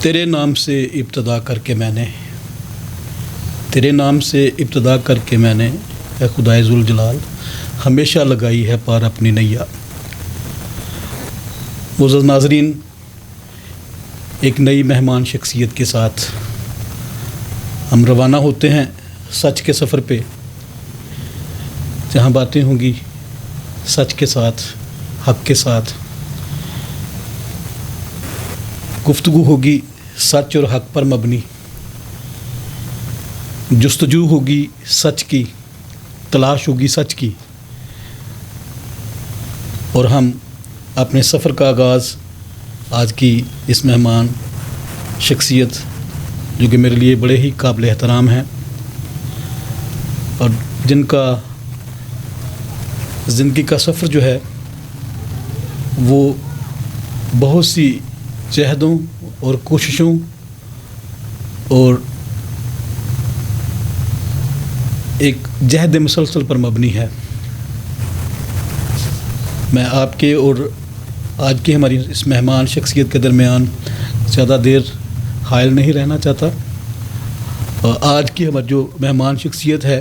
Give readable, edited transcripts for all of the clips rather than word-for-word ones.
تیرے نام سے ابتدا کر کے میں نے تیرے نام سے ابتدا کر کے میں نے اے خدائے ذوالجلال ہمیشہ لگائی ہے پار اپنی نیا۔ معزز ناظرین، ایک نئی مہمان شخصیت کے ساتھ ہم روانہ ہوتے ہیں سچ کے سفر پہ، جہاں باتیں ہوں گی سچ کے ساتھ، حق کے ساتھ، گفتگو ہوگی سچ اور حق پر مبنی، جستجو ہوگی سچ کی، تلاش ہوگی سچ کی، اور ہم اپنے سفر کا آغاز آج کی اس مہمان شخصیت جو کہ میرے لیے بڑے ہی قابل احترام ہیں اور جن کا زندگی کا سفر جو ہے وہ بہت سی جہدوں اور کوششوں اور ایک جہد مسلسل پر مبنی ہے۔ میں آپ کے اور آج کی ہماری اس مہمان شخصیت کے درمیان زیادہ دیر حائل نہیں رہنا چاہتا۔ آج کی ہماری جو مہمان شخصیت ہے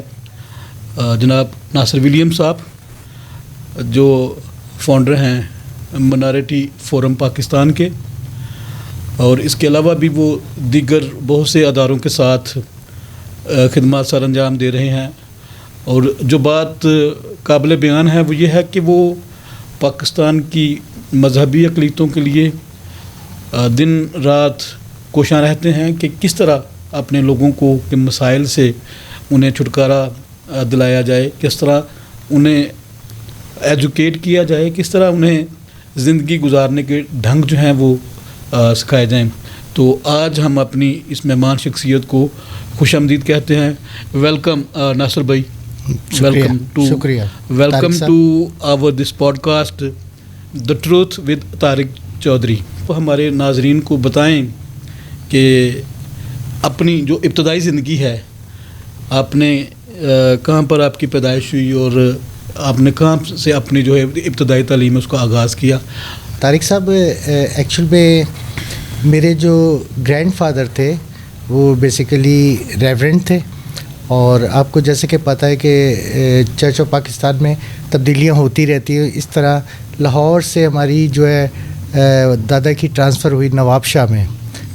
جناب ناصر ولیم صاحب، جو فاؤنڈر ہیں منارٹی فورم پاکستان کے، اور اس کے علاوہ بھی وہ دیگر بہت سے اداروں کے ساتھ خدمات سر انجام دے رہے ہیں۔ اور جو بات قابل بیان ہے وہ یہ ہے کہ وہ پاکستان کی مذہبی اقلیتوں کے لیے دن رات کوشاں رہتے ہیں کہ کس طرح اپنے لوگوں کو کے مسائل سے انہیں چھٹکارا دلایا جائے، کس طرح انہیں ایجوکیٹ کیا جائے، کس طرح انہیں زندگی گزارنے کے ڈھنگ جو ہیں وہ سکھائے جائیں۔ تو آج ہم اپنی اس مہمان شخصیت کو خوش آمدید کہتے ہیں۔ ویلکم ناصر بھائی، شکریہ، welcome to our this podcast the truth with Tariq Chaudhry. ہمارے ناظرین کو بتائیں کہ اپنی جو ابتدائی زندگی ہے، آپ نے کہاں پر آپ کی پیدائش ہوئی اور آپ نے کہاں سے اپنی جو ہے ابتدائی تعلیم اس کا آغاز کیا؟ طارق صاحب، ایکچوئل میں میرے جو گرینڈ فادر تھے وہ بیسیکلی ریورنڈ تھے، اور آپ کو جیسے کہ پتہ ہے کہ چرچ آف پاکستان میں تبدیلیاں ہوتی رہتی ہیں۔ اس طرح لاہور سے ہماری جو ہے دادا کی ٹرانسفر ہوئی نواب شاہ میں۔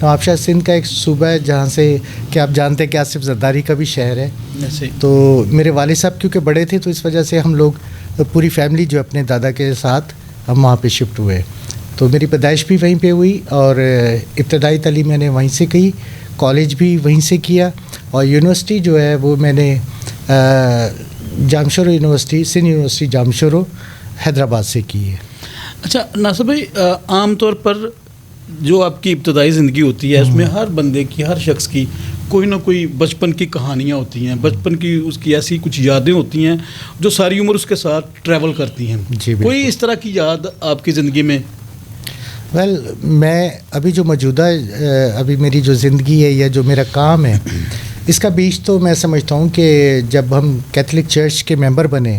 نواب شاہ سندھ کا ایک صوبہ ہے جہاں سے کہ آپ جانتے ہیں کہ آصف زرداری کا بھی شہر ہے۔ تو میرے والد صاحب کیونکہ بڑے تھے تو اس وجہ سے ہم لوگ پوری فیملی جو اپنے دادا کے ساتھ ہم وہاں پہ شفٹ ہوئے۔ تو میری پیدائش بھی وہیں پہ ہوئی اور ابتدائی تعلیم میں نے وہیں سے کی، کالج بھی وہیں سے کیا، اور یونیورسٹی جو ہے وہ میں نے جامشورو یونیورسٹی، سندھ یونیورسٹی جامشورو حیدرآباد سے کی ہے۔ اچھا ناصر بھائی، عام طور پر جو آپ کی ابتدائی زندگی ہوتی ہے اس میں ہر بندے کی، ہر شخص کی کوئی نہ کوئی بچپن کی کہانیاں ہوتی ہیں، بچپن کی اس کی ایسی کچھ یادیں ہوتی ہیں جو ساری عمر اس کے ساتھ ٹریول کرتی ہیں۔ جی، کوئی اس طرح کی یاد آپ کی زندگی میں؟ میں ابھی جو موجودہ ابھی میری جو زندگی ہے یا جو میرا کام ہے، اس کا بیچ تو میں سمجھتا ہوں کہ جب ہم کیتھولک چرچ کے ممبر بنے،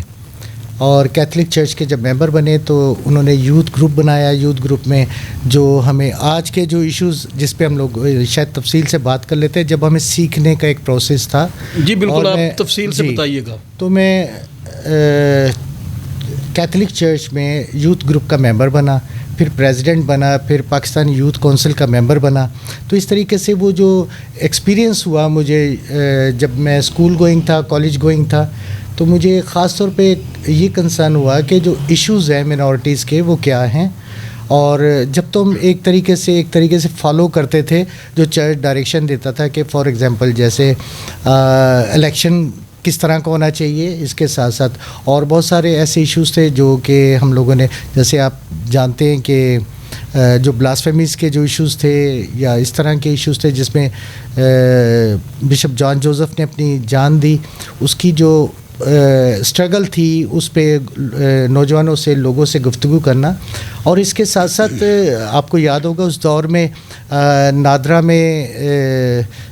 اور کیتھولک چرچ کے جب ممبر بنے تو انہوں نے یوتھ گروپ بنایا۔ یوتھ گروپ میں جو ہمیں آج کے جو ایشوز جس پہ ہم لوگ شاید تفصیل سے بات کر لیتے ہیں، جب ہمیں سیکھنے کا ایک پروسیس تھا۔ جی بالکل، آپ تفصیل سے بتائیے گا۔ تو میں کیتھولک چرچ میں یوتھ گروپ کا ممبر بنا، پھر پریزیڈنٹ بنا، پھر پاکستان یوتھ کونسل کا ممبر بنا۔ تو اس طریقے سے وہ جو ایکسپیرینس ہوا مجھے جب میں اسکول گوئنگ تھا، کالج گوئنگ تھا، تو مجھے خاص طور پہ یہ کنسرن ہوا کہ جو ایشوز ہیں منورٹیز کے وہ کیا ہیں، اور جب تو ہم ایک طریقے سے فالو کرتے تھے جو چرچ ڈائریکشن دیتا تھا کہ فار ایگزامپل جیسے الیکشن کس طرح کا ہونا چاہیے، اس کے ساتھ ساتھ اور بہت سارے ایسے ایشوز تھے جو کہ ہم لوگوں نے، جیسے آپ جانتے ہیں کہ جو بلاسفیمیز کے جو ایشوز تھے یا اس طرح کے ایشوز تھے جس میں بشپ جان جوزف نے اپنی جان دی، اس کی جو اسٹرگل تھی اس پہ نوجوانوں سے، لوگوں سے گفتگو کرنا۔ اور اس کے ساتھ ساتھ آپ کو یاد ہوگا اس دور میں نادرا میں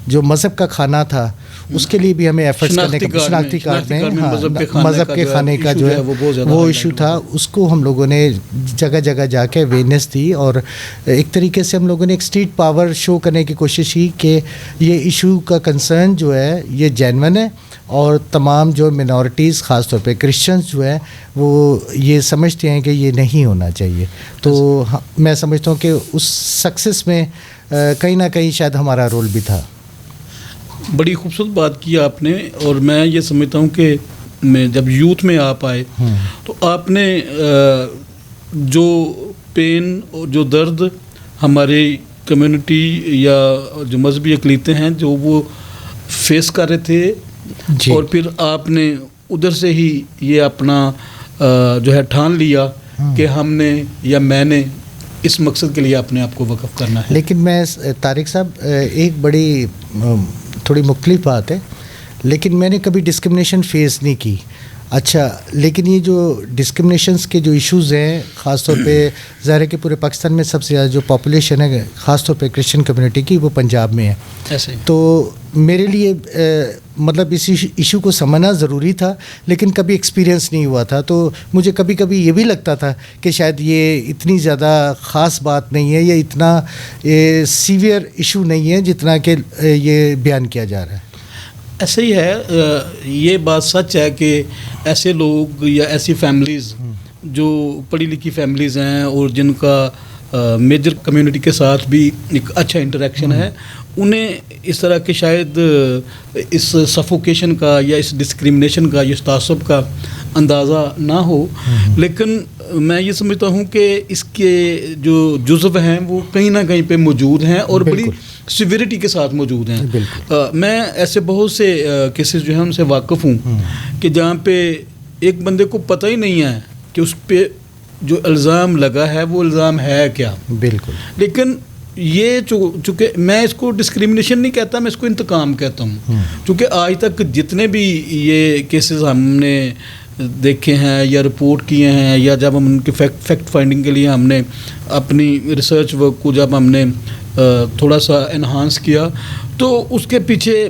جو مذہب کا کھانا تھا اس کے لیے بھی ہمیں ایفرٹس کرنے کا شناختی کارڈ میں مذہب کے کھانے کا جو ہے وہ ایشو تھا. اس کو ہم لوگوں نے جگہ جگہ جا کے اویئرنیس دی اور ایک طریقے سے ہم لوگوں نے ایک اسٹریٹ پاور شو کرنے کی کوشش کی کہ یہ ایشو کا کنسرن جو ہے یہ جینون ہے اور تمام جو منورٹیز خاص طور پہ کرسچنز جو ہے وہ یہ سمجھتے ہیں کہ یہ نہیں ہونا چاہیے. تو میں سمجھتا ہوں کہ اس سکسیس میں کہیں نہ کہیں شاید ہمارا رول بھی تھا. بڑی خوبصورت بات کی آپ نے, اور میں یہ سمجھتا ہوں کہ میں جب یوتھ میں آپ آئے تو آپ نے جو پین اور جو درد ہماری کمیونٹی یا جو مذہبی اقلیتیں ہیں جو وہ فیس کر رہے تھے جی. اور پھر آپ نے ادھر سے ہی یہ اپنا جو ہے ٹھان لیا کہ ہم نے یا میں نے اس مقصد کے لیے اپنے آپ کو وقف کرنا ہے. لیکن میں طارق صاحب ایک بڑی تھوڑی مختلف بات ہے, لیکن میں نے کبھی ڈسکرمنیشن فیس نہیں کی. اچھا, لیکن یہ جو ڈسکرمنیشنس کے جو ایشوز ہیں خاص طور پہ ظاہر ہے کہ پورے پاکستان میں سب سے زیادہ جو پاپولیشن ہے خاص طور پہ کرسچن کمیونٹی کی وہ پنجاب میں ہے. ایسے تو میرے لیے مطلب اس ایشو کو سمجھنا ضروری تھا, لیکن کبھی ایکسپیرینس نہیں ہوا تھا. تو مجھے کبھی کبھی یہ بھی لگتا تھا کہ شاید یہ اتنی زیادہ خاص بات نہیں ہے یا اتنا سیویئر ایشو نہیں ہے جتنا کہ یہ بیان کیا جا رہا ہے. ایسے ہی ہے, یہ بات سچ ہے کہ ایسے لوگ یا ایسی فیملیز جو پڑھی لکھی فیملیز ہیں اور جن کا میجر کمیونٹی کے ساتھ بھی ایک اچھا انٹریکشن ہے, انہیں اس طرح کے شاید اس سفوکیشن کا یا اس ڈسکرمنیشن کا یا اس تعصب کا اندازہ نہ ہو. لیکن میں یہ سمجھتا ہوں کہ اس کے جو جزو ہیں وہ کہیں نہ کہیں پہ موجود ہیں اور بڑی سیویرٹی کے ساتھ موجود ہیں. میں ایسے بہت سے کیسز جو ہیں ان سے واقف ہوں کہ جہاں پہ ایک بندے کو پتہ ہی نہیں ہے کہ اس پہ جو الزام لگا ہے وہ الزام ہے کیا. بالکل. لیکن یہ چونکہ میں اس کو ڈسکریمنیشن نہیں کہتا, میں اس کو انتقام کہتا ہوں. چونکہ آج تک جتنے بھی یہ کیسز ہم نے دیکھے ہیں یا رپورٹ کیے ہیں یا جب ہم ان کی فیکٹ فائنڈنگ کے لیے ہم نے اپنی ریسرچ ورک کو جب ہم نے تھوڑا سا انہانس کیا, تو اس کے پیچھے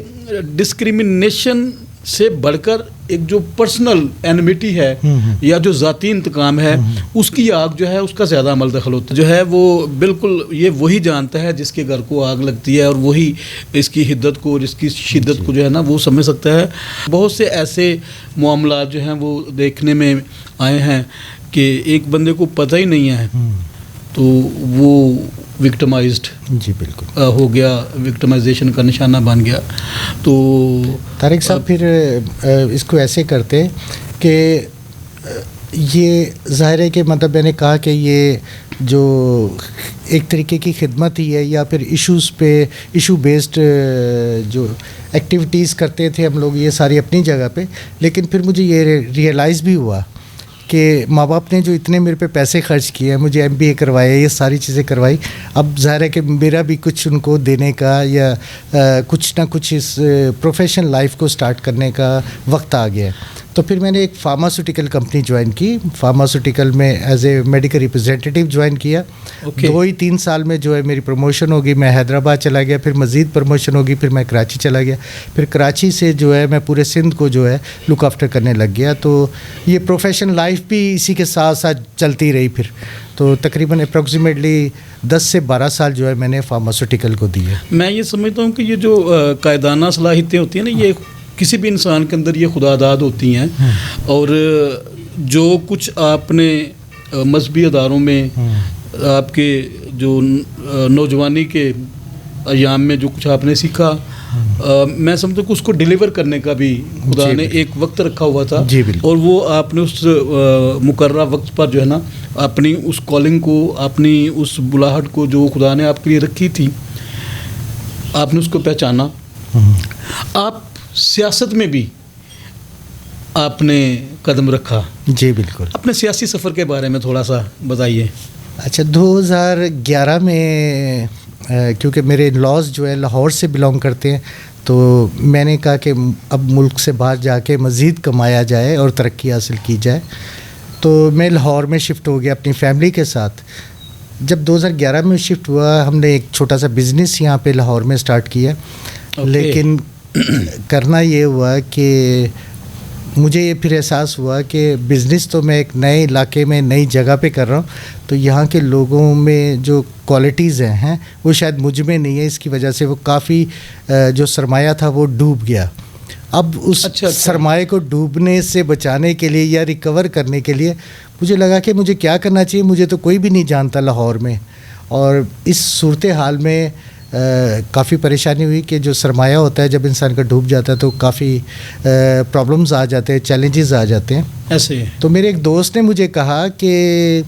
ڈسکریمنیشن سے بڑھ کر ایک جو پرسنل اینمیٹی ہے یا جو ذاتی انتقام ہے اس کی آگ جو ہے اس کا زیادہ عمل دخل ہوتا ہے. جو ہے وہ بالکل یہ وہی جانتا ہے جس کے گھر کو آگ لگتی ہے اور وہی اس کی حدت کو اور اس کی شدت کو جو ہے نا وہ سمجھ سکتا ہے. بہت سے ایسے معاملات جو ہیں وہ دیکھنے میں آئے ہیں کہ ایک بندے کو پتہ ہی نہیں ہے تو وہ وکٹمائزڈ جی بالکل ہو گیا, وکٹمائزیشن کا نشانہ بن گیا. تو طارق صاحب پھر اس کو ایسے کرتے کہ یہ ظاہر ہے کہ مطلب میں نے کہا کہ یہ جو ایک طریقے کی خدمت ہی ہے یا پھر ایشو بیسڈ جو ایکٹیویٹیز کرتے تھے ہم لوگ یہ ساری اپنی جگہ پہ. لیکن پھر مجھے یہ ریئلائز بھی ہوا کہ ماں باپ نے جو اتنے میرے پہ پیسے خرچ کیے ہیں, مجھے MBA کروایا, یہ ساری چیزیں کروائی, اب ظاہر ہے کہ میرا بھی کچھ ان کو دینے کا یا کچھ نہ کچھ اس پروفیشنل لائف کو سٹارٹ کرنے کا وقت آ گیا ہے. تو پھر میں نے ایک فارماسوٹیکل کمپنی جوائن کی. فارماسوٹیکل میں ایز اے میڈیکل ریپرزینٹیٹیو جوائن کیا. 2-3 سال میں جو ہے میری پروموشن ہوگی, میں حیدرآباد چلا گیا, پھر مزید پروموشن ہوگی, پھر میں کراچی چلا گیا, پھر کراچی سے جو ہے میں پورے سندھ کو جو ہے لک آفٹر کرنے لگ گیا. تو یہ پروفیشنل لائف بھی اسی کے ساتھ ساتھ چلتی رہی. پھر تو تقریباً اپروکسیمیٹلی 10 سے 12 سال جو ہے میں نے فارماسوٹیکل کو دی ہے. میں یہ سمجھتا ہوں کہ یہ جو قائدانہ صلاحیتیں ہوتی ہیں نا, یہ کسی بھی انسان کے اندر یہ خدا داد ہوتی ہیں. اور جو کچھ آپ نے مذہبی اداروں میں آپ کے جو نوجوانی کے ایام میں جو کچھ آپ نے سیکھا, میں سمجھتا ہوں کہ اس کو ڈیلیور کرنے کا بھی خدا نے ایک وقت رکھا ہوا تھا. اور وہ آپ نے اس مقررہ وقت پر جو ہے نا اپنی اس کالنگ کو, اپنی اس بلاہٹ کو جو خدا نے آپ کے لیے رکھی تھی, آپ نے اس کو پہچانا. آپ سیاست میں بھی آپ نے قدم رکھا. جی بالکل. اپنے سیاسی سفر کے بارے میں تھوڑا سا بتائیے. اچھا, 2011 میں کیونکہ میرے لاز جو ہے لاہور سے بلانگ کرتے ہیں, تو میں نے کہا کہ اب ملک سے باہر جا کے مزید کمایا جائے اور ترقی حاصل کی جائے. تو میں لاہور میں شفٹ ہو گیا اپنی فیملی کے ساتھ. جب 2011 میں شفٹ ہوا, ہم نے ایک چھوٹا سا بزنس یہاں پہ لاہور میں سٹارٹ کیا. لیکن کرنا یہ ہوا کہ مجھے یہ پھر احساس ہوا کہ بزنس تو میں ایک نئے علاقے میں نئی جگہ پہ کر رہا ہوں، تو یہاں کے لوگوں میں جو کوالٹیز ہیں وہ شاید مجھ میں نہیں ہے، اس کی وجہ سے وہ کافی جو سرمایہ تھا وہ ڈوب گیا. اب اس سرمایہ کو ڈوبنے سے بچانے کے لیے یا ریکور کرنے کے لیے مجھے لگا کہ مجھے کیا کرنا چاہیے. مجھے تو کوئی بھی نہیں جانتا لاہور میں، اور اس صورتحال میں کافی پریشانی ہوئی کہ جو سرمایہ ہوتا ہے جب انسان کا ڈوب جاتا ہے تو کافی پرابلمز آ جاتے ہیں، چیلنجز آ جاتے ہیں. ایسے تو میرے ایک دوست نے مجھے کہا کہ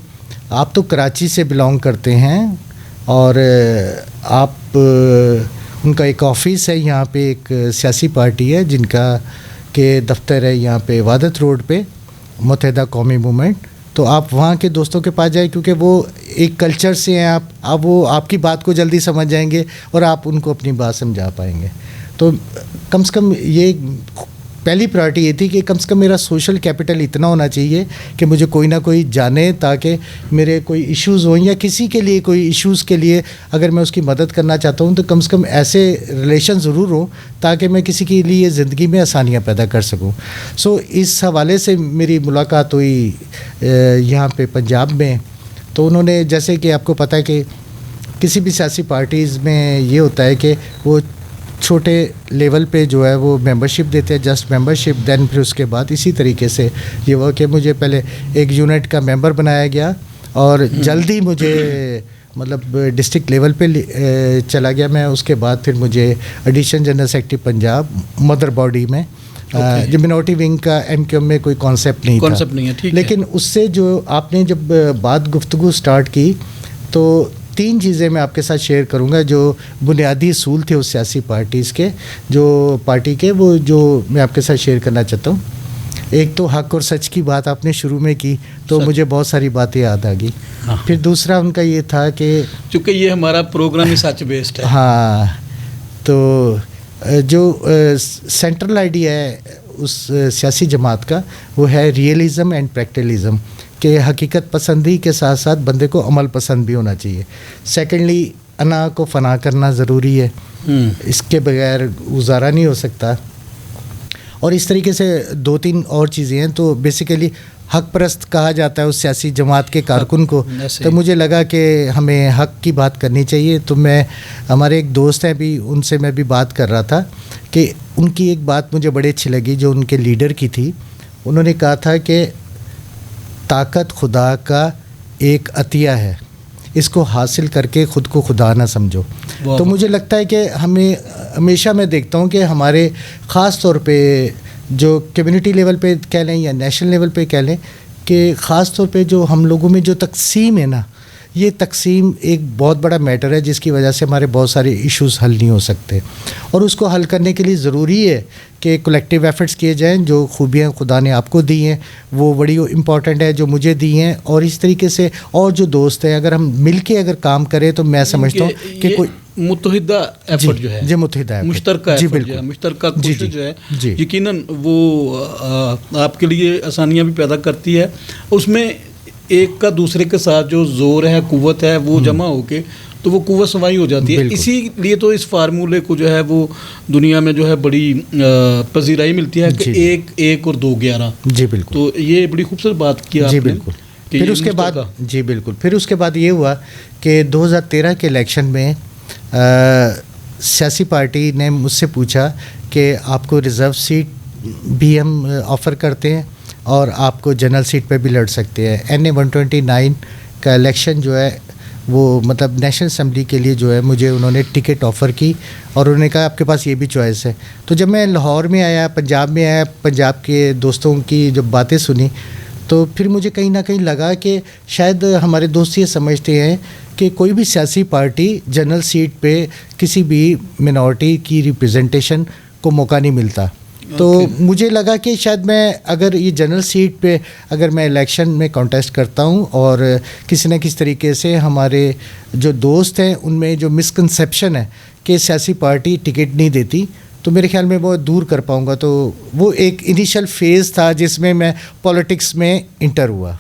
آپ تو کراچی سے بلانگ کرتے ہیں اور آپ ان کا ایک آفس ہے یہاں پہ، ایک سیاسی پارٹی ہے جن کا کہ دفتر ہے یہاں پہ وحدت روڈ پہ، متحدہ قومی موومنٹ. تو آپ وہاں کے دوستوں کے پاس جائیں کیونکہ وہ ایک کلچر سے ہیں، آپ وہ آپ کی بات کو جلدی سمجھ جائیں گے اور آپ ان کو اپنی بات سمجھا پائیں گے. تو کم سے کم یہ پہلی پرائرٹی یہ تھی کہ کم سے کم میرا سوشل کیپٹل اتنا ہونا چاہیے کہ مجھے کوئی نہ کوئی جانے، تاکہ میرے کوئی ایشوز ہوں یا کسی کے لیے کوئی ایشوز کے لیے اگر میں اس کی مدد کرنا چاہتا ہوں تو کم سے کم ایسے ریلیشن ضرور ہوں تاکہ میں کسی کے لیے زندگی میں آسانیاں پیدا کر سکوں. سو اس حوالے سے میری ملاقات ہوئی یہاں پہ پنجاب میں. تو انہوں نے، جیسے کہ آپ کو پتہ ہے کہ کسی بھی سیاسی پارٹیز میں یہ ہوتا ہے کہ وہ چھوٹے لیول پہ جو ہے وہ ممبرشپ دیتے ہیں، جسٹ ممبرشپ، دین پھر اس کے بعد اسی طریقے سے یہ ہوا کہ مجھے پہلے ایک یونٹ کا ممبر بنایا گیا اور جلدی مجھے مطلب ڈسٹرکٹ لیول پہ چلا گیا میں. اس کے بعد پھر مجھے addition general secretary Punjab mother body میں، جو منورٹی ونگ کا ایم کیو ایم میں کوئی کانسیپٹ نہیں تھا، لیکن اس سے جو آپ نے جب بات گفتگو سٹارٹ کی تو 3 چیزیں میں آپ کے ساتھ شیئر کروں گا جو بنیادی اصول تھے اس سیاسی پارٹیز کے، جو پارٹی کے، وہ جو میں آپ کے ساتھ شیئر کرنا چاہتا ہوں. ایک تو حق اور سچ کی بات آپ نے شروع میں کی تو مجھے بہت ساری باتیں یاد آ گئی. پھر دوسرا ان کا یہ تھا کہ چونکہ یہ ہمارا پروگرام ہی سچ بیسڈ ہے، ہاں، تو جو سینٹرل آئیڈیا ہے اس سیاسی جماعت کا وہ ہے ریئلزم اینڈ پریکٹیلزم، کہ حقیقت پسندی کے ساتھ ساتھ بندے کو عمل پسند بھی ہونا چاہیے. سیکنڈلی، انا کو فنا کرنا ضروری ہے، اس کے بغیر گزارا نہیں ہو سکتا. اور اس طریقے سے 2-3 اور چیزیں ہیں. تو بیسیکلی حق پرست کہا جاتا ہے اس سیاسی جماعت کے کارکن کو. تو مجھے لگا کہ ہمیں حق کی بات کرنی چاہیے. تو میں، ہمارے ایک دوست ہیں بھی، ان سے میں بھی بات کر رہا تھا کہ ان کی ایک بات مجھے بڑی اچھی لگی جو ان کے لیڈر کی تھی. انہوں نے کہا تھا کہ طاقت خدا کا ایک عطیہ ہے، اس کو حاصل کر کے خود کو خدا نہ سمجھو. تو مجھے لگتا ہے کہ ہمیں ہمیشہ، میں دیکھتا ہوں کہ ہمارے خاص طور پہ جو کمیونٹی لیول پہ کہہ لیں یا نیشنل لیول پہ کہہ لیں، کہ خاص طور پہ جو ہم لوگوں میں جو تقسیم ہے نا، یہ تقسیم ایک بہت بڑا میٹر ہے جس کی وجہ سے ہمارے بہت سارے ایشوز حل نہیں ہو سکتے. اور اس کو حل کرنے کے لیے ضروری ہے کہ کولیکٹیو ایفرٹس کیے جائیں. جو خوبیاں خدا نے آپ کو دی ہیں وہ بڑی امپورٹنٹ ہے جو مجھے دی ہیں، اور اس طریقے سے اور جو دوست ہیں اگر ہم مل کے اگر کام کریں تو میں سمجھتا ہوں کہ کوئی متحدہ ایفرٹ جو ہے، جی متحدہ ایفرٹ، مشترکہ ایفرٹ جو ہے، مشترکہ کوشش جو ہے، یقیناً وہ آپ کے لیے آسانیاں بھی پیدا کرتی ہے. اس میں ایک کا دوسرے کے ساتھ جو زور ہے، قوت ہے، وہ جمع ہو کے تو وہ قوت سوائی ہو جاتی ہے. اسی لیے تو اس فارمولے کو جو ہے وہ دنیا میں جو ہے بڑی پذیرائی ملتی ہے کہ 1 اور 2 11. جی بالکل. تو یہ بڑی خوبصورت بات کی آپ نے. جی بالکل. پھر اس کے بعد، جی بالکل، پھر اس کے بعد یہ ہوا کہ 2013 کے الیکشن میں سیاسی پارٹی نے مجھ سے پوچھا کہ آپ کو ریزرو سیٹ بھی ہم آفر کرتے ہیں اور آپ کو جنرل سیٹ پہ بھی لڑ سکتے ہیں. NA 129 کا الیکشن جو ہے وہ مطلب نیشنل اسمبلی کے لیے جو ہے مجھے انہوں نے ٹکٹ آفر کی اور انہوں نے کہا آپ کے پاس یہ بھی چوائس ہے. تو جب میں لاہور میں آیا، پنجاب میں آیا، پنجاب کے دوستوں کی جب باتیں سنی تو پھر مجھے کہیں نہ کہیں لگا کہ شاید ہمارے دوست یہ سمجھتے ہیں کہ کوئی بھی سیاسی پارٹی جنرل سیٹ پہ کسی بھی منورٹی کی ریپرزنٹیشن کو موقع نہیں ملتا. تو مجھے لگا کہ شاید میں اگر یہ جنرل سیٹ پہ اگر میں الیکشن میں کانٹیسٹ کرتا ہوں اور کسی نہ کسی طریقے سے ہمارے جو دوست ہیں ان میں جو مسکنسیپشن ہے کہ سیاسی پارٹی ٹکٹ نہیں دیتی، تو میرے خیال میں وہ دور کر پاؤں گا. تو وہ ایک انیشل فیز تھا جس میں پالیٹکس میں انٹر ہوا.